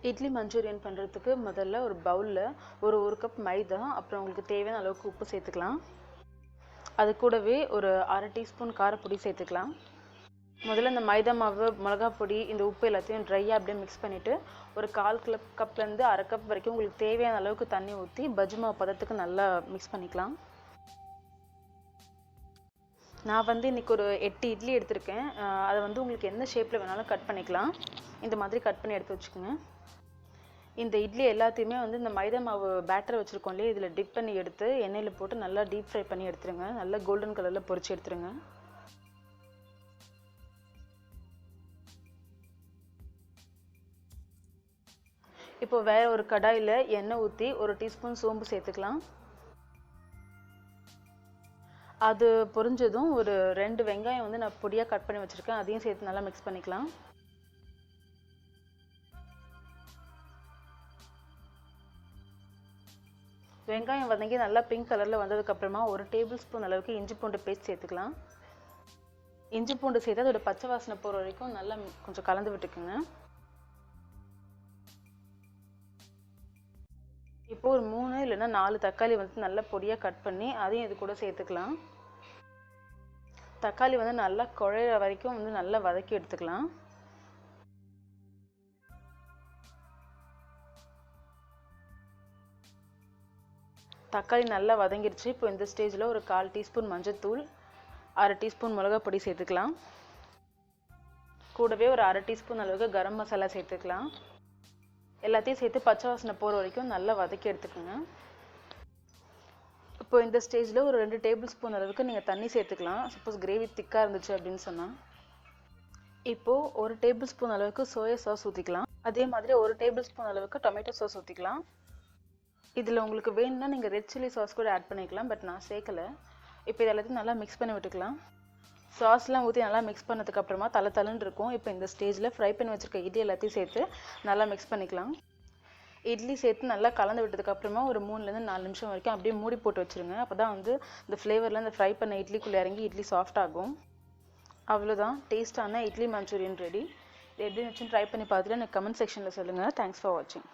Idli Manchurian பண்ணுறதுக்கு முதல்ல ஒரு பவுலில் ஒரு கப் மைதா, அப்புறம் உங்களுக்கு தேவையான அளவுக்கு உப்பு சேர்த்துக்கலாம். அது கூடவே ஒரு அரை டீஸ்பூன் காரப்பொடி சேர்த்துக்கலாம். முதல்ல இந்த மைதா மாவு, மிளகா பொடி, இந்த உப்பு எல்லாத்தையும் ட்ரையாக அப்படியே மிக்ஸ் பண்ணிவிட்டு ஒரு 1/4 கப்லேருந்து அரை கப் வரைக்கும் உங்களுக்கு தேவையான அளவுக்கு தண்ணி ஊற்றி பஜ்ஜி மாவு பதத்துக்கு நல்லா மிக்ஸ் பண்ணிக்கலாம். நான் இன்றைக்கி ஒரு 8 இட்லி எடுத்திருக்கேன். அதை உங்களுக்கு எந்த ஷேப்பில் வேணாலும் கட் பண்ணிக்கலாம். இந்த மாதிரி கட் பண்ணி எடுத்து வச்சுக்கோங்க. இந்த இட்லி எல்லாத்தையுமே இந்த மைதா மாவு பேட்டரை வச்சுருக்கோம் இல்லையா, இதில் டிப் பண்ணி எடுத்து எண்ணெயில் போட்டு நல்லா டீப் ஃப்ரை பண்ணி எடுத்துருங்க. நல்லா கோல்டன் கலரில் பொரிச்சு எடுத்துருங்க. இப்போ வேறு ஒரு கடாயில் எண்ணெய் ஊற்றி 1 டீஸ்பூன் சோம்பு சேர்த்துக்கலாம். அது பொரிஞ்சதும் ஒரு 2 வெங்காயம் நான் பொடியாக கட் பண்ணி வச்சுருக்கேன், அதையும் சேர்த்து நல்லா மிக்ஸ் பண்ணிக்கலாம். வெங்காயம் வதங்கி நல்லா பிங்க் கலரில் வந்ததுக்கப்புறமா 1 டேபிள் ஸ்பூன் அளவுக்கு இஞ்சி பூண்டு பேஸ்ட் சேர்த்துக்கலாம். இஞ்சி பூண்டு சேர்த்து அதோட பச்சை வாசனை போகிற வரைக்கும் நல்லா கொஞ்சம் கலந்து விட்டுக்குங்க. இப்போ ஒரு 3 இல்லைன்னா 4 தக்காளி நல்லா பொடியாக கட் பண்ணி அதையும் இது கூட சேர்த்துக்கலாம். தக்காளி நல்லா குழையிற வரைக்கும் நல்லா வதக்கி எடுத்துக்கலாம். தக்காளி நல்லா வதங்கிடுச்சு. இப்போ இந்த ஸ்டேஜில் ஒரு 1/4 டீஸ்பூன் மஞ்சள்தூள், அரை டீஸ்பூன் மிளகா பொடி சேர்த்துக்கலாம். கூடவே ஒரு அரை டீஸ்பூன் அளவுக்கு கரம் மசாலா சேர்த்துக்கலாம். எல்லாத்தையும் சேர்த்து பச்சை வாசனை போகிற வரைக்கும் நல்லா வதக்கி எடுத்துக்கோங்க. இப்போ இந்த ஸ்டேஜில் ஒரு 2 டேபிள் ஸ்பூன் அளவுக்கு நீங்கள் தண்ணி சேர்த்துக்கலாம், சப்போஸ் கிரேவி திக்காக இருந்துச்சு அப்படின்னு சொன்னால். இப்போது 1 டேபிள் ஸ்பூன் அளவுக்கு சோயா சாஸ் ஊற்றிக்கலாம். அதே மாதிரி 1 டேபிள் ஸ்பூன் அளவுக்கு டொமேட்டோ சாஸ் ஊற்றிக்கலாம். இதில் உங்களுக்கு வேணும்னா நீங்கள் ரெட் சில்லி சாஸ் கூட ஆட் பண்ணிக்கலாம், பட் நான் சேர்க்கலை. இப்போ இது எல்லாத்தையும் நல்லா மிக்ஸ் பண்ணி விட்டுக்கலாம். சாஸ்லாம் ஊற்றி நல்லா மிக்ஸ் பண்ணதுக்கப்புறமா தளன்னு இருக்கும். இப்போ இந்த ஸ்டேஜில் ஃப்ரை பண்ணி வச்சுருக்க இட்லி எல்லாத்தையும் சேர்த்து நல்லா மிக்ஸ் பண்ணிக்கலாம். இட்லி சேர்த்து நல்லா கலந்து விட்டதுக்கப்புறமா ஒரு 3லேருந்து 4 நிமிஷம் வரைக்கும் அப்படியே மூடி போட்டு வச்சுருங்க. அப்போ தான் இந்த ஃப்ளேவரில் இந்த ஃப்ரை பண்ண இட்லிக்குள்ளே இறங்கி இட்லி சாஃப்ட் ஆகும். அவ்வளோதான், டேஸ்ட்டான இட்லி மஞ்சூரியன் ரெடி. இது எப்படி வச்சுன்னு ட்ரை பண்ணி பார்த்துட்டு எனக்கு கமெண்ட் செக்ஷனில் சொல்லுங்கள். தேங்க்ஸ் ஃபார் வாட்சிங்.